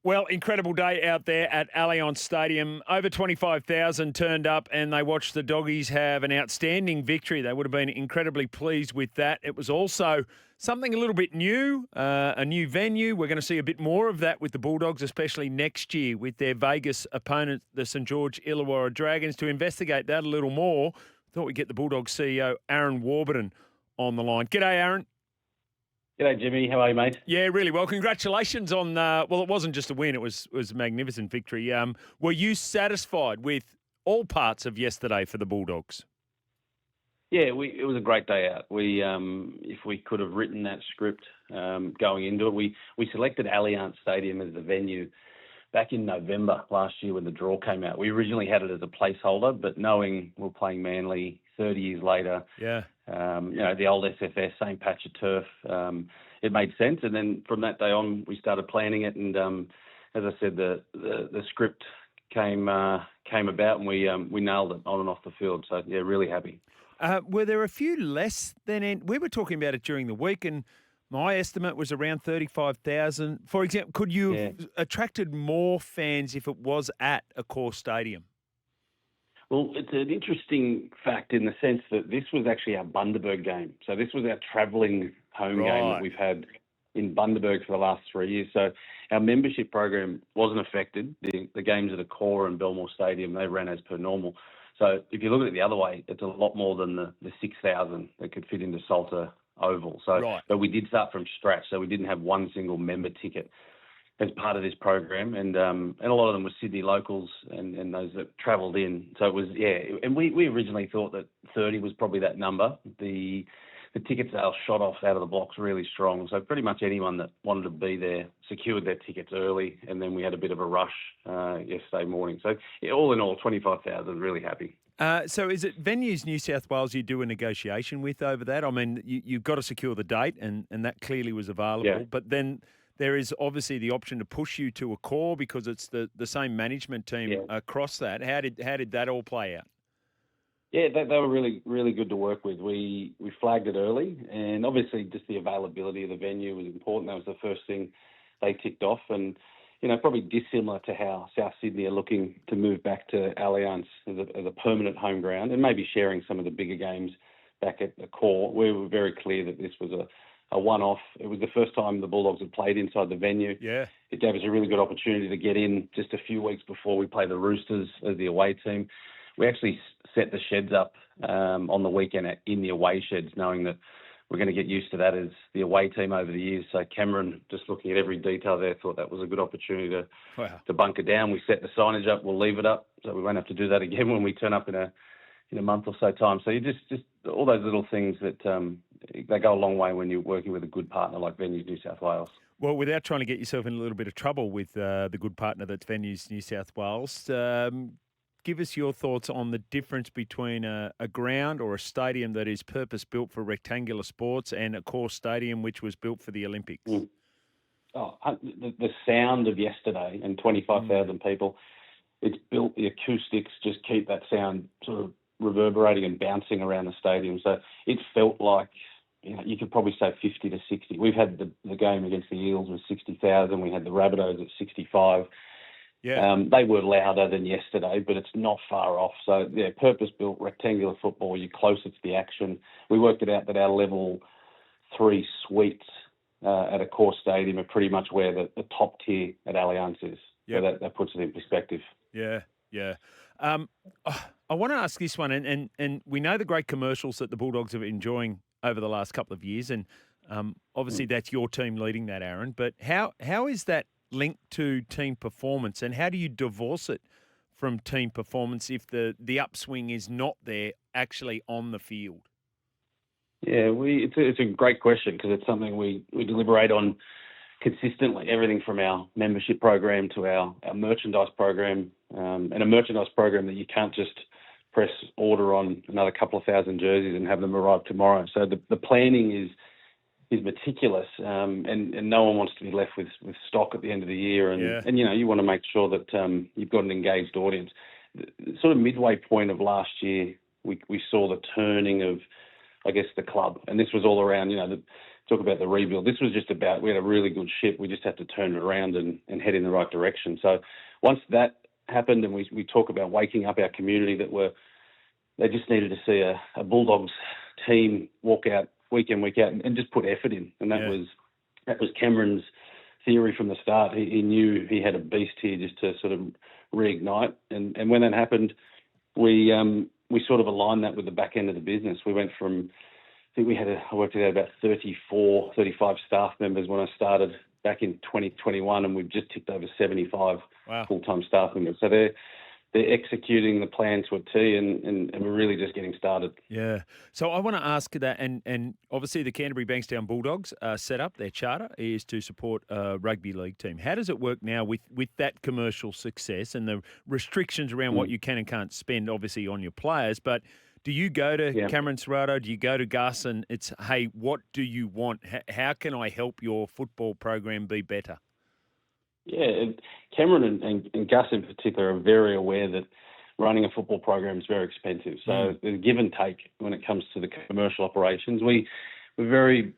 Well, incredible day out there at Allianz Stadium. Over 25,000 turned up and they watched the Doggies have an outstanding victory. They would have been incredibly pleased with that. It was also something a little bit new, a new venue. We're going to see a bit more of that with the Bulldogs, especially next year with their Vegas opponent, the St George Illawarra Dragons. To investigate that a little more, thought we'd get the Bulldogs CEO Aaron Warburton on the line. G'day, Aaron. G'day, Jimmy. How are you, mate? Yeah, really well. Congratulations on, well, it wasn't just a win. It was a magnificent victory. Were you satisfied with all parts of yesterday for the Bulldogs? Yeah, it was a great day out. If we could have written that script going into it, we selected Allianz Stadium as the venue back in November last year when the draw came out. We originally had it as a placeholder, but knowing we're playing Manly 30 years later, the old SFS, same patch of turf, it made sense. And then from that day on, we started planning it. And as I said, the script came about, and we nailed it on and off the field. So yeah, really happy. Were there a few less than we were talking about it during the week, and my estimate was around 35,000. For example, could you have attracted more fans if it was at a core stadium? Well, it's an interesting fact in the sense that this was actually our Bundaberg game. So this was our travelling home game that we've had in Bundaberg for the last 3 years. So our membership program wasn't affected. The games at the core and Belmore Stadium, they ran as per normal. So if you look at it the other way, it's a lot more than the 6,000 that could fit into Salter Oval. So, but we did start from scratch. So we didn't have one single member ticket as part of this program, and a lot of them were Sydney locals and those that travelled in. So it was, and we originally thought that 30 was probably that number. The ticket sales shot off out of the blocks really strong. So pretty much anyone that wanted to be there secured their tickets early, and then we had a bit of a rush yesterday morning. So all in all, 25,000, really happy. So is it Venues New South Wales you do a negotiation with over that? I mean, you've got to secure the date, and that clearly was available. But then there is obviously the option to push you to a core because it's the same management team across that. How did that all play out? Yeah, they were really, really good to work with. We flagged it early, and obviously just the availability of the venue was important. That was the first thing they ticked off, and probably dissimilar to how South Sydney are looking to move back to Allianz as a permanent home ground, and maybe sharing some of the bigger games back at the core. We were very clear that this was a one-off. It was the first time the Bulldogs had played inside the venue. Yeah. It gave us a really good opportunity to get in just a few weeks before we play the Roosters as the away team. We actually set the sheds up on the weekend in the away sheds, knowing that we're going to get used to that as the away team over the years. So Cameron, just looking at every detail there, thought that was a good opportunity to bunker down. We set the signage up, we'll leave it up, so we won't have to do that again when we turn up in a month or so time. So you just all those little things that they go a long way when you're working with a good partner like Venues New South Wales. Well, without trying to get yourself in a little bit of trouble with the good partner that's Venues New South Wales, give us your thoughts on the difference between a ground or a stadium that is purpose-built for rectangular sports and a core stadium which was built for the Olympics. The sound of yesterday and 25,000 people, it's built, the acoustics just keep that sound sort of reverberating and bouncing around the stadium. So it felt like, you could probably say 50 to 60. We've had the game against the Eels with 60,000. We had the Rabbitohs at 65. They were louder than yesterday, but it's not far off. So, purpose-built rectangular football, you're closer to the action. We worked it out that our level 3 suites at a core stadium are pretty much where the top tier at Allianz is. So that puts it in perspective. Yeah. I want to ask this one, and we know the great commercials that the Bulldogs have been enjoying over the last couple of years, and obviously that's your team leading that, Aaron. But how is that linked to team performance, and how do you divorce it from team performance if the upswing is not there actually on the field? Yeah, it's a great question because it's something we deliberate on consistently. Everything from our membership program to our merchandise program, and a merchandise program that you can't just press order on another couple of thousand jerseys and have them arrive tomorrow. So the planning is meticulous, and no one wants to be left with stock at the end of the year. And you want to make sure that you've got an engaged audience. The sort of midway point of last year, we saw the turning of, I guess, the club, and this was all around talk about the rebuild. This was just about, we had a really good ship. We just had to turn it around and head in the right direction. So once that happened, and we talk about waking up our community they just needed to see a Bulldogs team walk out week in, week out and just put effort in. And that was Cameron's theory from the start. He knew he had a beast here just to sort of reignite. And when that happened, we sort of aligned that with the back end of the business. We went from, I think I worked at about 34, 35 staff members when I started back in 2021, and we've just ticked over 75 full-time staff members. So they're executing the plan to a T, and we're really just getting started. Yeah. So I want to ask that, and obviously the Canterbury Bankstown Bulldogs set up, their charter is to support a rugby league team. How does it work now with that commercial success and the restrictions around what you can and can't spend, obviously, on your players? But do you go to Cameron Serrato? Do you go to Gus and it's, hey, what do you want? How can I help your football program be better? Yeah, Cameron and Gus in particular are very aware that running a football program is very expensive. So there's a give and take when it comes to the commercial operations. We're very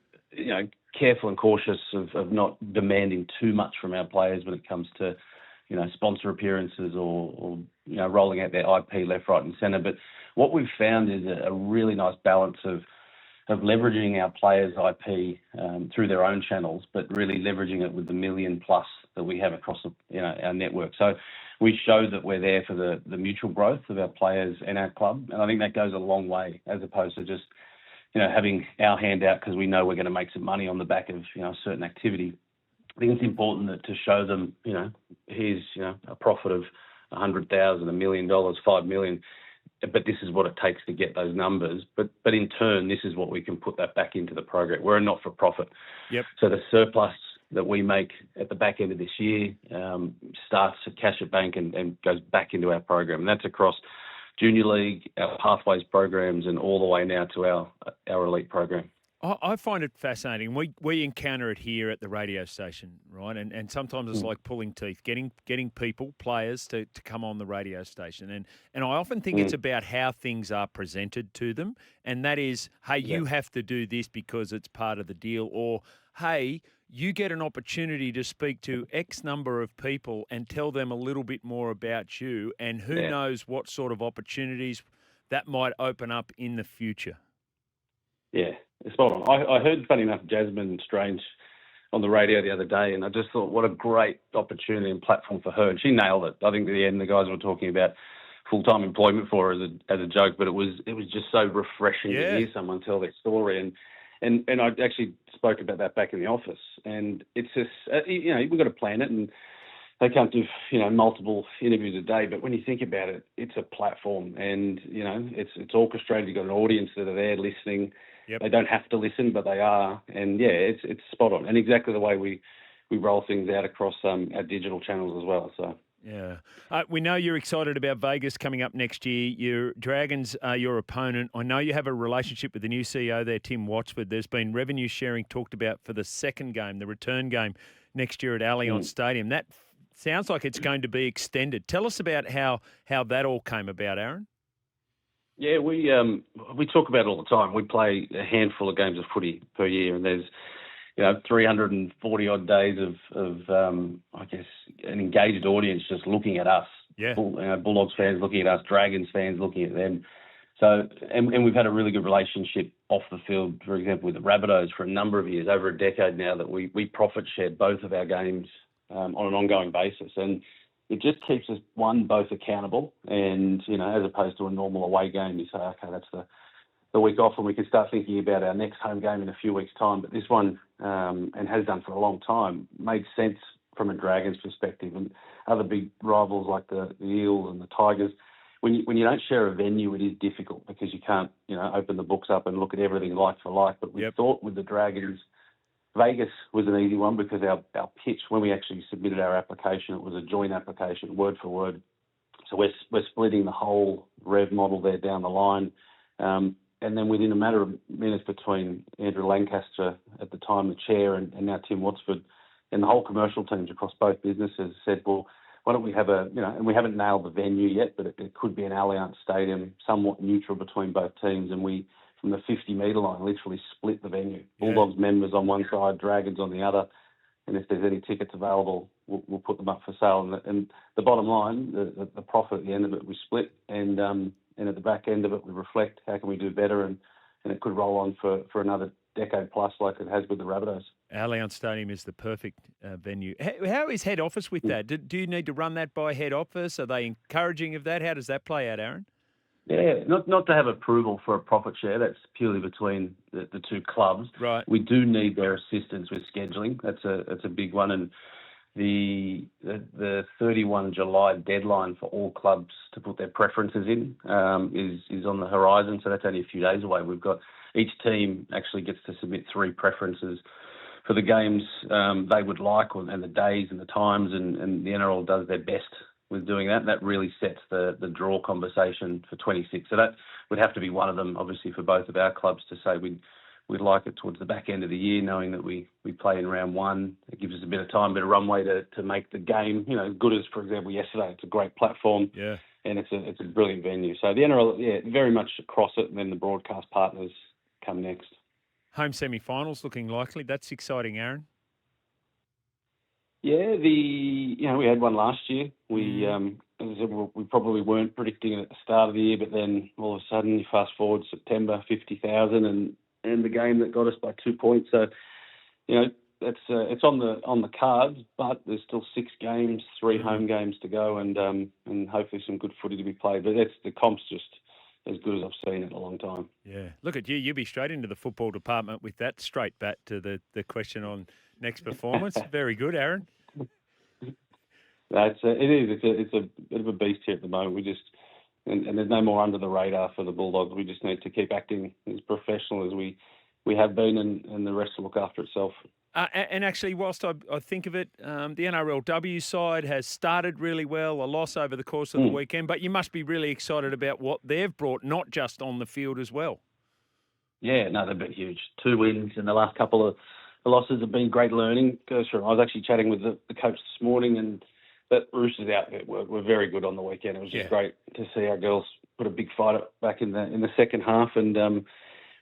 careful and cautious of not demanding too much from our players when it comes to sponsor appearances or rolling out their IP left, right, and centre. But what we've found is a really nice balance of leveraging our players' IP through their own channels, but really leveraging it with the million plus that we have across our network. So we show that we're there for the mutual growth of our players and our club, and I think that goes a long way, as opposed to just having our hand out because we know we're going to make some money on the back of a certain activity. I think it's important to show them, here's a profit of $100,000, $1 million, $5 million. But this is what it takes to get those numbers. But in turn, this is what we can put that back into the program. We're a not-for-profit. Yep. So the surplus that we make at the back end of this year starts at cash at bank and goes back into our program. And that's across Junior League, our Pathways programs, and all the way now to our elite program. I find it fascinating. We encounter it here at the radio station, right? And sometimes it's like pulling teeth, getting people, players to come on the radio station. And I often think it's about how things are presented to them. And that is, hey, you have to do this because it's part of the deal. Or, hey, you get an opportunity to speak to X number of people and tell them a little bit more about you. And who knows what sort of opportunities that might open up in the future. Yeah, it's spot on. I heard, funny enough, Jasmine Strange on the radio the other day, and I just thought, what a great opportunity and platform for her. And she nailed it. I think at the end, the guys were talking about full-time employment for her as a joke, but it was just so refreshing to hear someone tell their story. And I actually spoke about that back in the office. And it's just, we've got to plan it, and they can't do, multiple interviews a day. But when you think about it, it's a platform, and, it's orchestrated. You've got an audience that are there listening. Yep. They don't have to listen, but they are. And, it's spot on. And exactly the way we roll things out across our digital channels as well. So. Yeah. We know you're excited about Vegas coming up next year. Your Dragons are your opponent. I know you have a relationship with the new CEO there, Tim Watford. There's been revenue sharing talked about for the second game, the return game next year at Allianz Stadium. That sounds like it's going to be extended. Tell us about how that all came about, Aaron. Yeah, we talk about it all the time. We play a handful of games of footy per year, and there's 340 odd days of I guess an engaged audience just looking at us. Yeah, Bulldogs fans looking at us, Dragons fans looking at them. So, and we've had a really good relationship off the field, for example, with the Rabbitohs for a number of years, over a decade now, that we profit share both of our games on an ongoing basis. And it just keeps us, both accountable, and, as opposed to a normal away game, you say, okay, that's the week off, and we can start thinking about our next home game in a few weeks' time. But this one, and has done for a long time, made sense from a Dragons perspective. And other big rivals like the Eels and the Tigers, when you don't share a venue, it is difficult because you can't, open the books up and look at everything like for like. But we thought with the Dragons, Vegas was an easy one because our pitch, when we actually submitted our application, it was a joint application, word for word. So we're splitting the whole rev model there down the line. And then within a matter of minutes between Andrew Lancaster, at the time the chair, and now Tim Watford, and the whole commercial teams across both businesses said, well, why don't we have and we haven't nailed the venue yet, but it could be an Allianz Stadium, somewhat neutral between both teams. And we from the 50-metre line, literally split the venue. Yeah. Bulldogs members on one side, Dragons on the other. And if there's any tickets available, we'll put them up for sale. And the bottom line, the profit at the end of it, we split. And at the back end of it, we reflect how can we do better. And it could roll on for another decade plus like it has with the Rabbitohs. Allianz Stadium is the perfect venue. How is head office with that? Do you need to run that by head office? Are they encouraging of that? How does that play out, Aaron? Yeah, not to have approval for a profit share. That's purely between the two clubs. Right. We do need their assistance with scheduling. That's a big one. And the 31 July deadline for all clubs to put their preferences in is on the horizon. So that's only a few days away. We've got each team actually gets to submit 3 preferences for the games they would like, and the days and the times, and the NRL does their best with doing that. That really sets the draw conversation for 26. So that would have to be one of them, obviously, for both of our clubs to say we'd like it towards the back end of the year, knowing that we play in round 1. It gives us a bit of time, a bit of runway to make the game, good as, for example, yesterday. It's a great platform. Yeah. And it's a brilliant venue. So the NRL, very much across it, and then the broadcast partners come next. Home semi-finals looking likely. That's exciting, Aaron. Yeah, we had one last year. We, as I said, we probably weren't predicting it at the start of the year, but then all of a sudden, you fast forward September, 50,000, and the game that got us by 2 points. So, it's on the cards, but there's still 6 games, 3 home games to go, and hopefully some good footy to be played. But the comp's just as good as I've seen in a long time. Yeah, look at you. You'll be straight into the football department with that straight bat to the question on next performance. Very good, Aaron. It is. It's a bit of a beast here at the moment. We just and there's no more under the radar for the Bulldogs. We just need to keep acting as professional as we have been, and the rest will look after itself. And actually, whilst I think of it, the NRLW side has started really well, a loss over the course of the weekend, but you must be really excited about what they've brought, not just on the field as well. Yeah, no, they've been huge. 2 wins in the last couple of losses have been great learning. I was actually chatting with the coach this morning, and that Roosters outfit were very good on the weekend. It was just great to see our girls put a big fight up back in the second half, and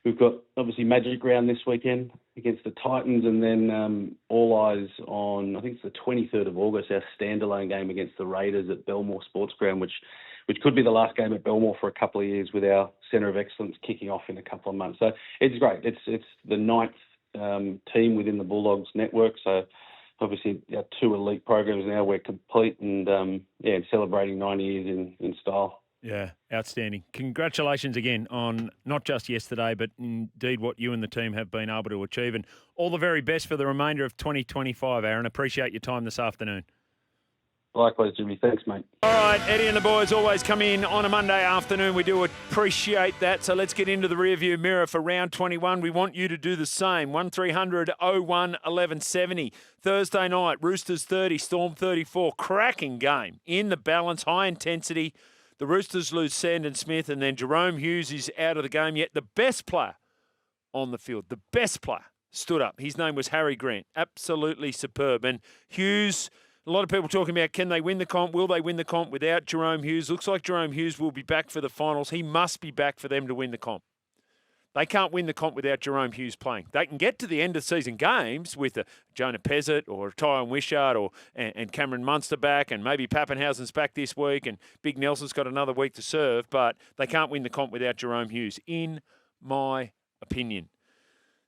we've got obviously Magic Round this weekend against the Titans, and then all eyes on, I think it's the 23rd of August, our standalone game against the Raiders at Belmore Sports Ground, which could be the last game at Belmore for a couple of years, with our Centre of Excellence kicking off in a couple of months. So it's great. It's the 9th team within the Bulldogs network. So obviously our 2 elite programs now, we're complete, and celebrating 90 years in style. Yeah, outstanding. Congratulations again on not just yesterday, but indeed what you and the team have been able to achieve. And all the very best for the remainder of 2025, Aaron. Appreciate your time this afternoon. Likewise, Jimmy. Thanks, mate. All right, Eddie and the boys always come in on a Monday afternoon. We do appreciate that. So let's get into the rearview mirror for round 21. We want you to do the same. 1300 01 1170. Thursday night, Roosters 30, Storm 34. Cracking game. In the balance, high intensity. The Roosters lose Sandon Smith, and then Jerome Hughes is out of the game. Yet the best player on the field, the best player, stood up. His name was Harry Grant. Absolutely superb. And Hughes, a lot of people talking about, can they win the comp? Will they win the comp without Jerome Hughes? Looks like Jerome Hughes will be back for the finals. He must be back for them to win the comp. They can't win the comp without Jerome Hughes playing. They can get to the end of season games with a Jonah Pezzett or Tyrone Wishart and Cameron Munster back, and maybe Pappenhausen's back this week, and Big Nelson's got another week to serve, but they can't win the comp without Jerome Hughes, in my opinion.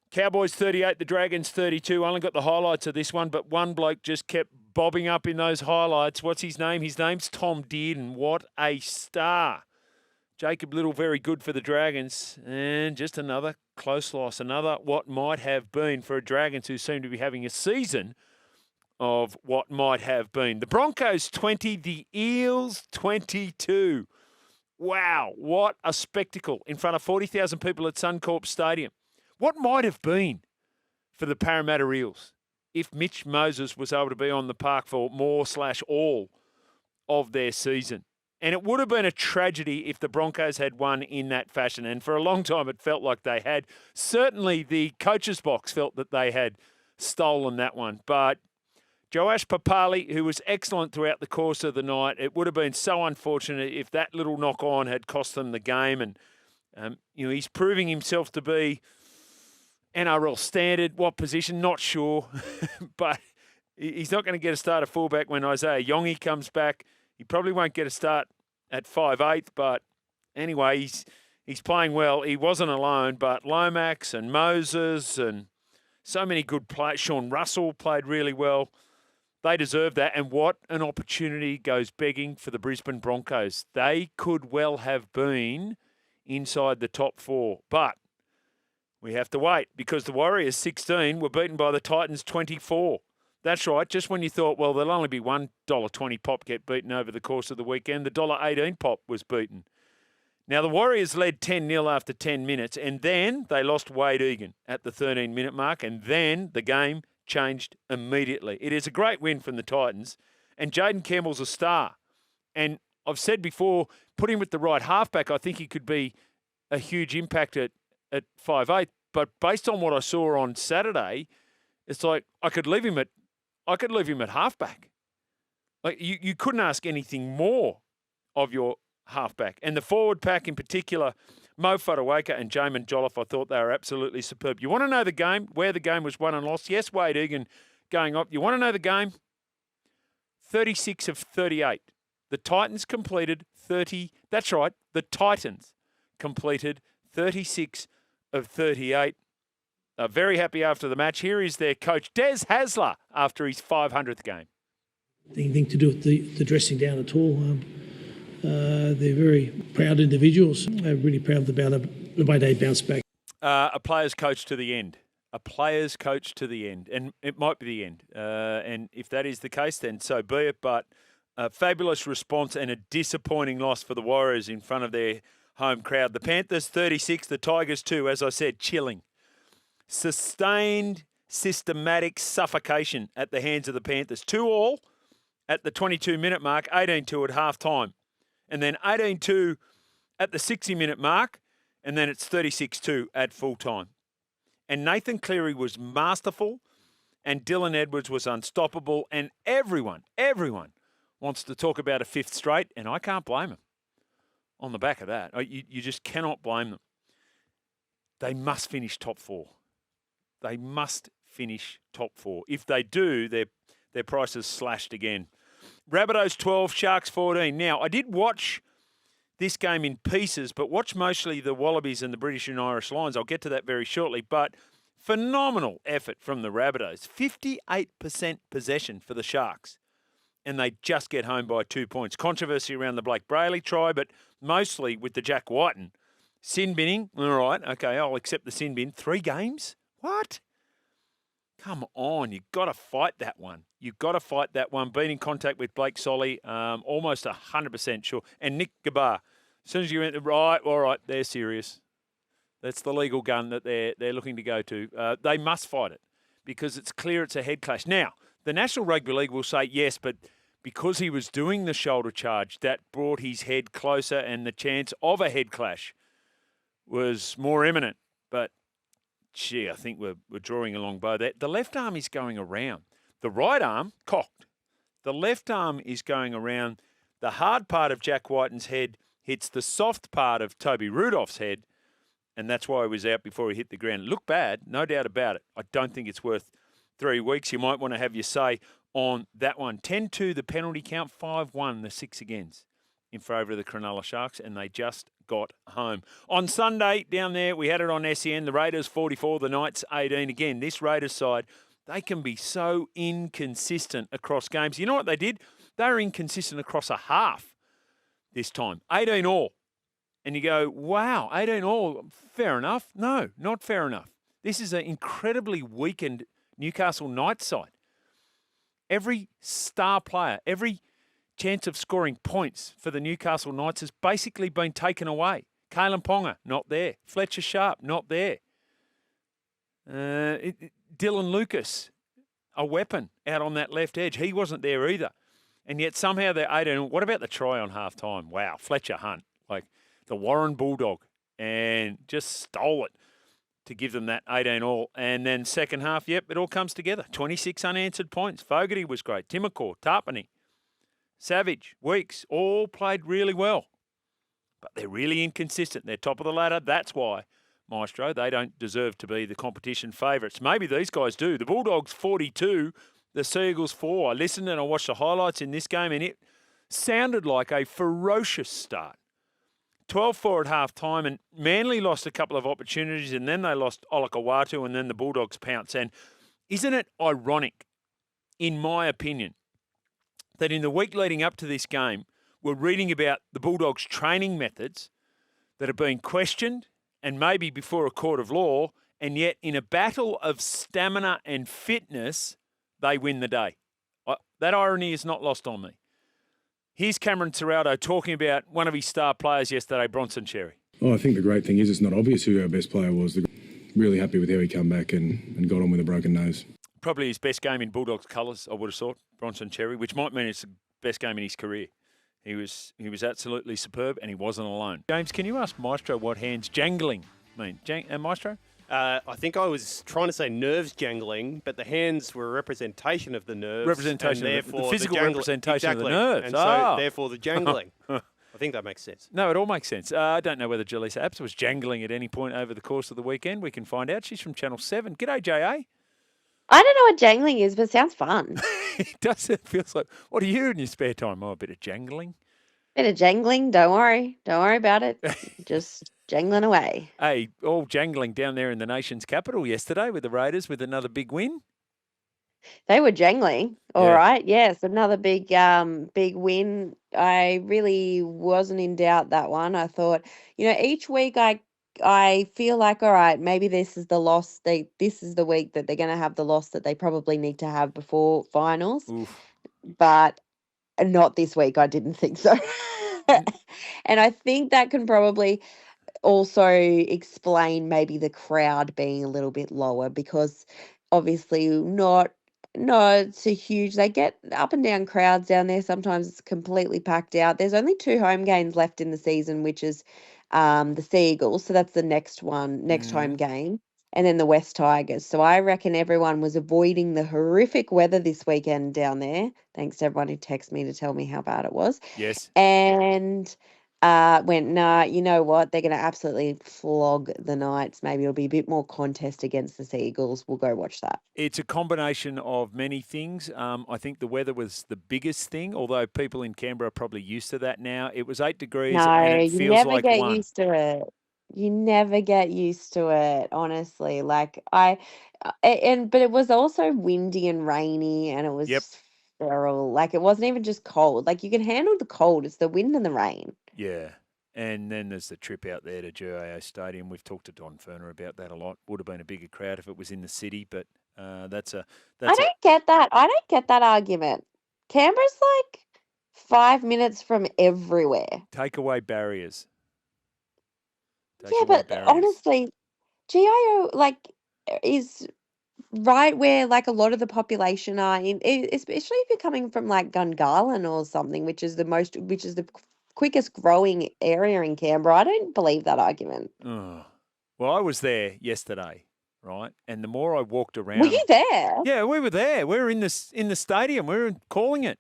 Cowboys 38, the Dragons 32. I only got the highlights of this one, but one bloke just kept bobbing up in those highlights. What's his name? His name's Tom Dearden. What a star. Jacob Little, very good for the Dragons. And just another close loss. Another what might have been for a Dragons who seem to be having a season of what might have been. The Broncos 20, the Eels 22. Wow, what a spectacle in front of 40,000 people at Suncorp Stadium. What might have been for the Parramatta Eels if Mitch Moses was able to be on the park for more/all of their season? And it would have been a tragedy if the Broncos had won in that fashion. And for a long time, it felt like they had. Certainly the coach's box felt that they had stolen that one. But Joash Papali, who was excellent throughout the course of the night, it would have been so unfortunate if that little knock-on had cost them the game. And He's proving himself to be NRL standard. What position? Not sure. But he's not going to get a start at fullback when Isaiah Yongi comes back. He probably won't get a start at 5'8", but anyway, he's playing well. He wasn't alone, but Lomax and Moses and so many good players. Sean Russell played really well. They deserve that. And what an opportunity goes begging for the Brisbane Broncos. They could well have been inside the top 4, but we have to wait because the Warriors 16 were beaten by the Titans 24. That's right. Just when you thought, well, there'll only be $1.20 pop get beaten over the course of the weekend, the $1.18 pop was beaten. Now, the Warriors led 10-0 after 10 minutes, and then they lost Wade Egan at the 13-minute mark, and then the game changed immediately. It is a great win from the Titans, and Jaden Campbell's a star. And I've said before, put him with the right halfback, I think he could be a huge impact at 5'8". But based on what I saw on Saturday, it's like I could leave him at halfback. Like you couldn't ask anything more of your halfback. And the forward pack in particular, Mo Fotuaika and Jamin Jolliffe, I thought they were absolutely superb. You want to know the game, where the game was won and lost? Yes, Wade Egan going up. You want to know the game? 36 of 38. The Titans completed 30. That's right. The Titans completed 36 of 38. Very happy after the match. Here is their coach, Des Hasler, after his 500th game. Anything to do with the dressing down at all. They're very proud individuals. I'm really proud about the way they bounced back. A player's coach to the end. A player's coach to the end. And it might be the end. And if that is the case, then so be it. But a fabulous response and a disappointing loss for the Warriors in front of their home crowd. The Panthers 36, the Tigers 2, as I said, chilling. Sustained, systematic suffocation at the hands of the Panthers. 2-2 at the 22-minute mark, 18-2 at half-time. And then 18-2 at the 60-minute mark, and then it's 36-2 at full-time. And Nathan Cleary was masterful, and Dylan Edwards was unstoppable, and everyone wants to talk about a fifth straight, and I can't blame them on the back of that. You just cannot blame them. They must finish top 4. They must finish top 4. If they do, their price is slashed again. Rabbitohs 12, Sharks 14. Now, I did watch this game in pieces, but watch mostly the Wallabies and the British and Irish Lions. I'll get to that very shortly. But phenomenal effort from the Rabbitohs. 58% possession for the Sharks. And they just get home by 2 points. Controversy around the Blake Brayley try, but mostly with the Jack Whiten. Sin binning, all right, okay, I'll accept the sin bin. 3 games? What? Come on, you've got to fight that one. You've got to fight that one. Been in contact with Blake Solly, almost 100% sure. And Nick Gabar. As soon as you went, right, all right, they're serious. That's the legal gun that they're looking to go to. They must fight it because it's clear it's a head clash. Now, the National Rugby League will say yes, but because he was doing the shoulder charge, that brought his head closer and the chance of a head clash was more imminent. But gee, I think we're drawing along by that. The left arm is going around. The right arm, cocked. The left arm is going around. The hard part of Jack Whiten's head hits the soft part of Toby Rudolph's head, and that's why he was out before he hit the ground. Looked bad, no doubt about it. I don't think it's worth 3 weeks. You might want to have your say on that one. 10-2 the penalty count, 5-1 the 6 against in favour of the Cronulla Sharks, and they just got home. On Sunday, down there, we had it on SEN, the Raiders 44, the Knights 18. Again, this Raiders side, they can be so inconsistent across games. You know what they did? They were inconsistent across a half this time. 18-all. And you go, wow, 18-all, fair enough. No, not fair enough. This is an incredibly weakened Newcastle Knights side. Every star player, every chance of scoring points for the Newcastle Knights has basically been taken away. Kalen Ponga, not there. Fletcher Sharp, not there. Dylan Lucas, a weapon out on that left edge. He wasn't there either. And yet somehow they're 18. What about the try on half-time? Wow, Fletcher Hunt, like the Warren Bulldog, and just stole it to give them that 18-all. And then second half, yep, it all comes together. 26 unanswered points. Fogarty was great. Timokor, Tarpany, Savage, Weeks, all played really well. but they're really inconsistent. They're top of the ladder. That's why, Maestro, they don't deserve to be the competition favourites. Maybe these guys do. The Bulldogs 42, the Seagulls 4. I listened and I watched the highlights in this game, and it sounded like a ferocious start. 12-4 at half-time, and Manly lost a couple of opportunities, and then they lost Olakawatu, and then the Bulldogs pounced. And isn't it ironic, in my opinion, that in the week leading up to this game, we're reading about the Bulldogs' training methods that are being questioned and maybe before a court of law, and yet in a battle of stamina and fitness, they win the day. That irony is not lost on me. Here's Cameron Ciraldo talking about one of his star players yesterday, Bronson Xerri. Oh, I think the great thing is it's not obvious who our best player was. Really happy with how he came back and got on with a broken nose. Probably his best game in Bulldogs colours, I would have thought, Bronson Xerri, which might mean it's the best game in his career. He was absolutely superb, and he wasn't alone. James, can you ask Maestro what hands jangling mean? Maestro? I think I was trying to say nerves jangling, but the hands were a representation of the nerves. Representation, and of the therefore physical representation exactly. of the nerves. And so, therefore, the jangling. I think that makes sense. No, it all makes sense. I don't know whether Jelisa Apps was jangling at any point over the course of the weekend. We can find out. She's from Channel 7. G'day, J.A. I don't know what jangling is, but it sounds fun. It does. It feels like, what do you do in your spare time? Oh, a bit of jangling. Bit of jangling. Don't worry. Don't worry about it. Just jangling away. Hey, all jangling down there in the nation's capital yesterday with the Raiders with another big win. They were jangling. All Yeah. right. Yes, another big win. I really wasn't in doubt that one. I thought, each week I feel like, all right, maybe this is the loss. This is the week that they're going to have the loss that they probably need to have before finals. Oof. But not this week. I didn't think so. And I think that can probably also explain maybe the crowd being a little bit lower, because obviously not too huge. They get up and down crowds down there. Sometimes it's completely packed out. There's only 2 home games left in the season, which is the Seagulls. So that's the next home game. And then the West Tigers. So I reckon everyone was avoiding the horrific weather this weekend down there. Thanks to everyone who texted me to tell me how bad it was. Yes. And went, nah, you know what? They're going to absolutely flog the Knights. Maybe it'll be a bit more contest against the Seagulls. We'll go watch that. It's a combination of many things. I think the weather was the biggest thing, although people in Canberra are probably used to that now. It was 8 degrees and it You feels never like get 1. used to it. You never get used to it, honestly. Like but it was also windy and rainy, and it was Yep. feral. Like it wasn't even just cold. Like you can handle the cold. It's the wind and the rain. Yeah. And then there's the trip out there to GIO Stadium. We've talked to Don Ferner about that a lot. Would have been a bigger crowd if it was in the city, but I don't get that. I don't get that argument. Canberra's like 5 minutes from everywhere. take away barriers. Take Yeah, away but barriers. honestly, GIO is right where a lot of the population are especially if you're coming from Gungahlin or something, which is the quickest growing area in Canberra. I don't believe that argument. Oh. Well, I was there yesterday, right? And the more I walked around, Were you there? yeah, we were there. We were in the stadium. We were calling it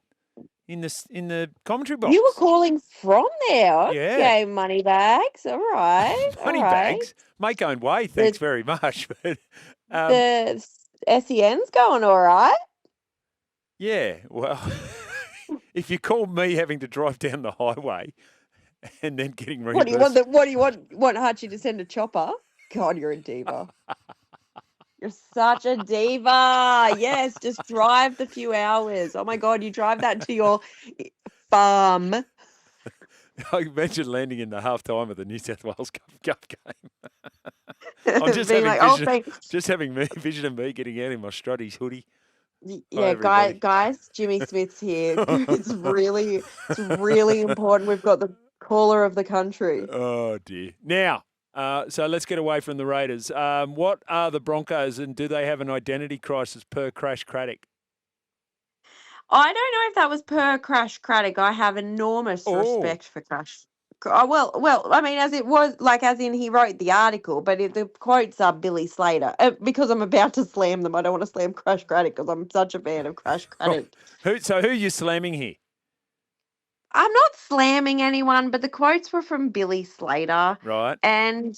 in the commentary box. You were calling from there. Yeah. Okay, money bags. All right. Money all right. bags. Make own way. Thanks very much. But The SEN's going all right. yeah, well, if you call me having to drive down the highway and then getting reimbursed. What do you want Hutchie to send a chopper? God, you're a diva. You're such a diva. Yes, just drive the few hours. Oh my God, you drive that to your farm. I imagine landing in the half-time of the New South Wales Cup game. I'm just Being having thanks. just having vision of me getting out in my Strutty's hoodie. Yeah, everybody. guys, Jimmy Smith's here. It's really important. We've got the caller of the country. Oh, dear. Now, so let's get away from the Raiders. What are the Broncos, and do they have an identity crisis per Crash Craddock? I don't know if that was per Crash Craddock. I have enormous respect for Crash. Well, I mean, as it was, as in he wrote the article, but the quotes are Billy Slater. Because I'm about to slam them, I don't want to slam Crash Craddock because I'm such a fan of Crash Craddock. Who are you slamming here? I'm not slamming anyone, but the quotes were from Billy Slater. Right. And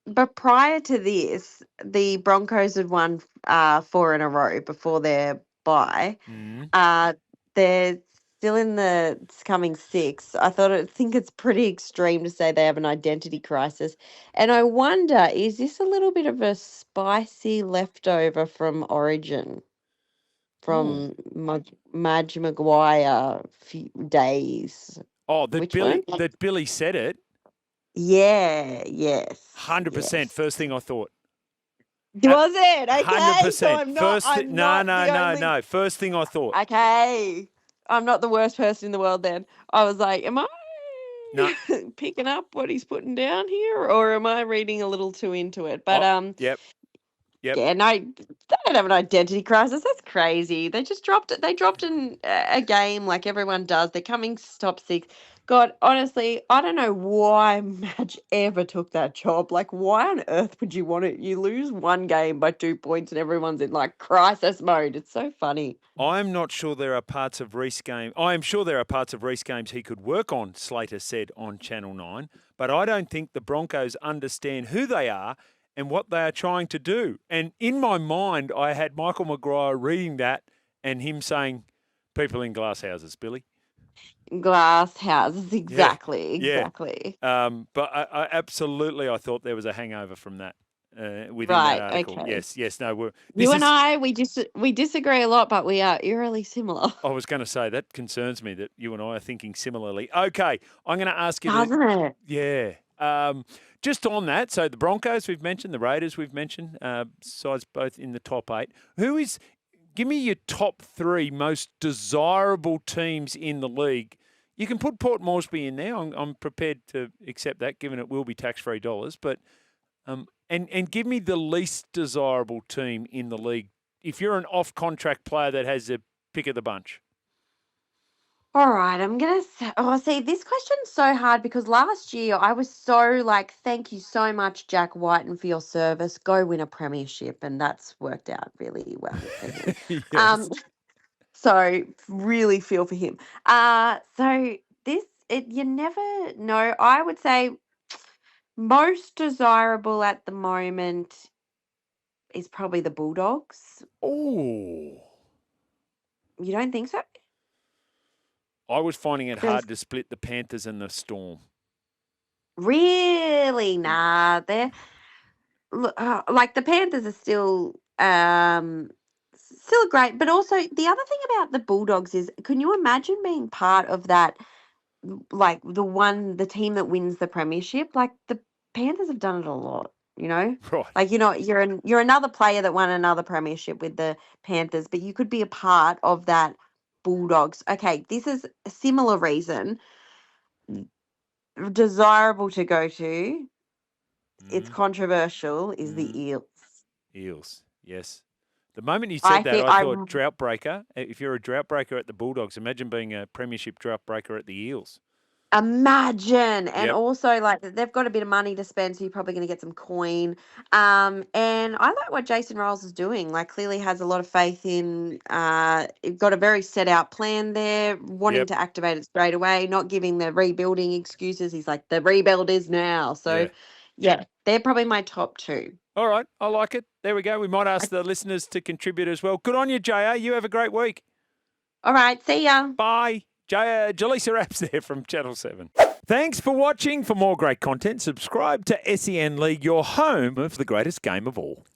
but prior to this, the Broncos had won 4 in a row before their bye. Mm. They're still in the coming 6. I think it's pretty extreme to say they have an identity crisis. And I wonder, is this a little bit of a spicy leftover from Origin? From Madge Maguire days. Oh, that Which Billy one? that Billy said it. Yeah, yes. 100%. Yes. First thing I thought. Was it? Okay. 100%. So I'm not. No. First thing I thought. Okay. I'm not the worst person in the world then. I was like, am I No. picking up what he's putting down here, or am I reading a little too into it? But Yep. yeah, no, they don't have an identity crisis. That's crazy. They just dropped it. They dropped in a game like everyone does. They're coming top 6. God, honestly, I don't know why Madge ever took that job. Like, why on earth would you want it? You lose one game by 2 points and everyone's in like crisis mode. It's so funny. I'm not sure there are parts of Reece game. I am sure there are parts of Reece games he could work on, Slater said on Channel 9. But I don't think the Broncos understand who they are and what they are trying to do. And in my mind, I had Michael Maguire reading that and him saying, people in glass houses, Billy. Glass houses, exactly. But I absolutely, I thought there was a hangover from that within Right, that article. okay. Yes. No, You and I, we disagree a lot, but we are eerily similar. I was going to say that concerns me that you and I are thinking similarly. Okay, I'm going to ask you. Doesn't it? Yeah. Just on that, so the Broncos we've mentioned, the Raiders we've mentioned, sides both in the top 8. Give me your top 3 most desirable teams in the league. You can put Port Moresby in there. I'm prepared to accept that, given it will be tax-free dollars. But and give me the least desirable team in the league if you're an off-contract player that has a pick of the bunch. All right, I'm going to say, this question's so hard because last year I was so like, thank you so much, Jack Whiten, for your service. Go win a premiership. And that's worked out really well for him. Yes. So really feel for him. You never know. I would say most desirable at the moment is probably the Bulldogs. Oh. You don't think so? I was finding it hard to split the Panthers and the Storm. Really? Nah. They're like the Panthers are still great, but also the other thing about the Bulldogs is, can you imagine being part of that, like the team that wins the premiership? Like the Panthers have done it a lot, you know? Right. Like, you're another player that won another premiership with the Panthers, but you could be a part of that Bulldogs. Okay, this is a similar reason. Desirable to go to. It's controversial, is the Eels. Eels, yes. The moment you said I thought drought breaker. If you're a drought breaker at the Bulldogs, imagine being a premiership drought breaker at the Eels. Imagine. And also, like, they've got a bit of money to spend, so you're probably going to get some coin. And I like what Jason Rolls is doing. Like, clearly has a lot of faith in, got a very set out plan there, wanting to activate it straight away, not giving the rebuilding excuses. He's like, the rebuild is now. So, yeah, they're probably my top 2. All right, I like it. There we go. We might ask the listeners to contribute as well. Good on you, JR. You have a great week. All right, see ya. Bye. Jelisa Raps there from Channel 7. Thanks for watching. For more great content, subscribe to SEN League, your home of the greatest game of all.